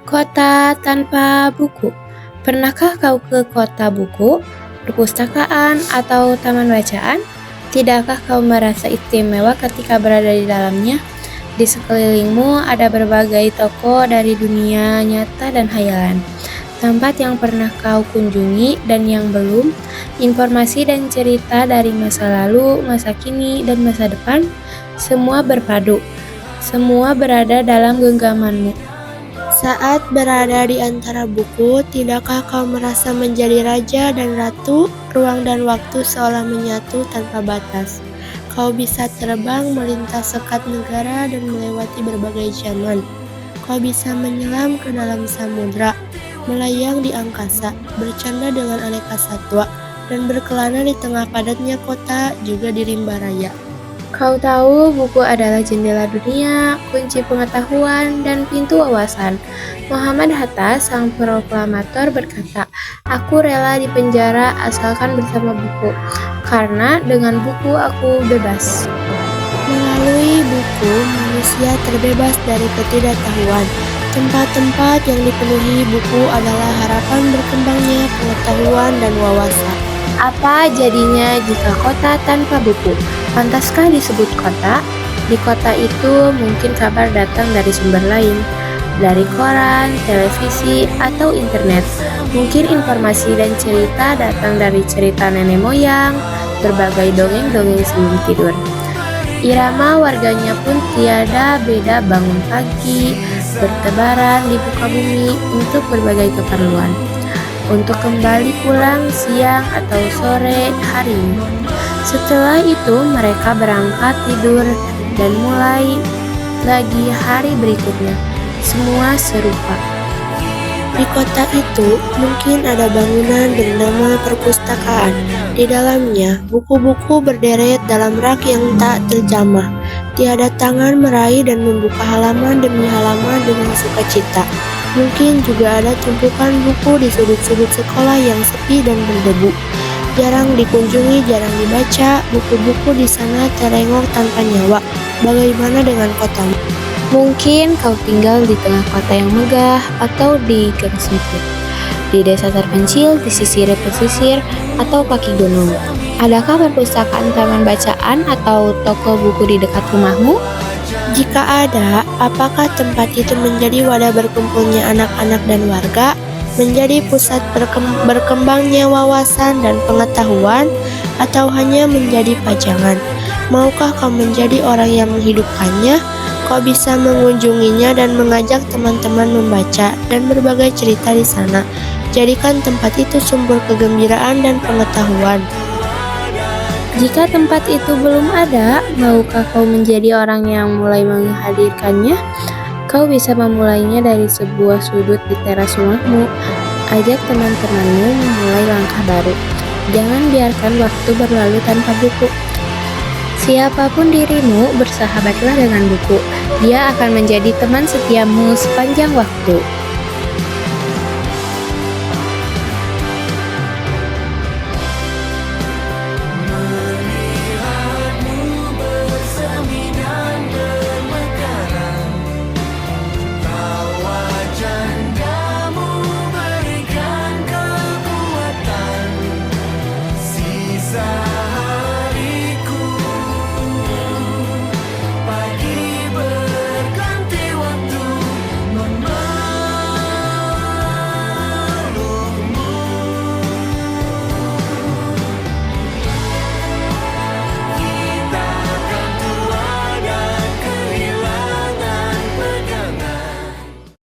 Kota tanpa buku. Pernahkah kau ke kota buku, perpustakaan, atau taman bacaan? Tidakkah kau merasa istimewa ketika berada di dalamnya? Di sekelilingmu ada berbagai toko dari dunia nyata dan hayalan. Tempat yang pernah kau kunjungi dan yang belum, informasi dan cerita dari masa lalu, masa kini, dan masa depan, semua berpadu. Semua berada dalam genggamanmu. Saat berada di antara buku, tidakkah kau merasa menjadi raja dan ratu? Ruang dan waktu seolah menyatu tanpa batas. Kau bisa terbang melintas sekat negara dan melewati berbagai zaman. Kau bisa menyelam ke dalam samudra, melayang di angkasa, bercanda dengan aneka satwa, dan berkelana di tengah padatnya kota, juga di rimba raya. Kau tahu, buku adalah jendela dunia, kunci pengetahuan, dan pintu wawasan. Muhammad Hatta, sang proklamator, berkata, "Aku rela dipenjara asalkan bersama buku, karena dengan buku aku bebas." Melalui buku, manusia terbebas dari ketidaktahuan. Tempat-tempat yang dipenuhi buku adalah harapan berkembangnya pengetahuan dan wawasan. Apa jadinya jika kota tanpa buku? Pantaskah disebut kota? Di kota itu mungkin kabar datang dari sumber lain, dari koran, televisi, atau internet. Mungkin informasi dan cerita datang dari cerita nenek moyang, berbagai dongeng-dongeng sebelum tidur. Irama warganya pun tiada beda bangun pagi, bertebaran di muka bumi untuk berbagai keperluan, untuk kembali pulang siang atau sore hari. Setelah itu mereka berangkat tidur dan mulai lagi hari berikutnya. Semua serupa. Di kota itu mungkin ada bangunan bernama perpustakaan. Di dalamnya buku-buku berderet dalam rak yang tak terjamah. Tiada tangan meraih dan membuka halaman demi halaman dengan sukacita. Mungkin juga ada tumpukan buku di sudut-sudut sekolah yang sepi dan berdebu. Jarang dikunjungi, jarang dibaca, buku-buku di sana terengok tanpa nyawa. Bagaimana dengan kotamu? Mungkin kau tinggal di tengah kota yang megah atau di gang sempit, di desa terpencil, di sisir pesisir, atau kaki gunung. Adakah perpustakaan, taman bacaan, atau toko buku di dekat rumahmu? Jika ada, apakah tempat itu menjadi wadah berkumpulnya anak-anak dan warga, menjadi pusat berkembangnya wawasan dan pengetahuan, atau hanya menjadi pajangan? Maukah kau menjadi orang yang menghidupkannya? Kau bisa mengunjunginya dan mengajak teman-teman membaca dan berbagai cerita di sana. Jadikan tempat itu sumber kegembiraan dan pengetahuan. Jika tempat itu belum ada, maukah kau menjadi orang yang mulai menghadirkannya? Kau bisa memulainya dari sebuah sudut di teras rumahmu. Ajak teman-temanmu memulai langkah baru. Jangan biarkan waktu berlalu tanpa buku. Siapapun dirimu, bersahabatlah dengan buku. Dia akan menjadi teman setiamu sepanjang waktu.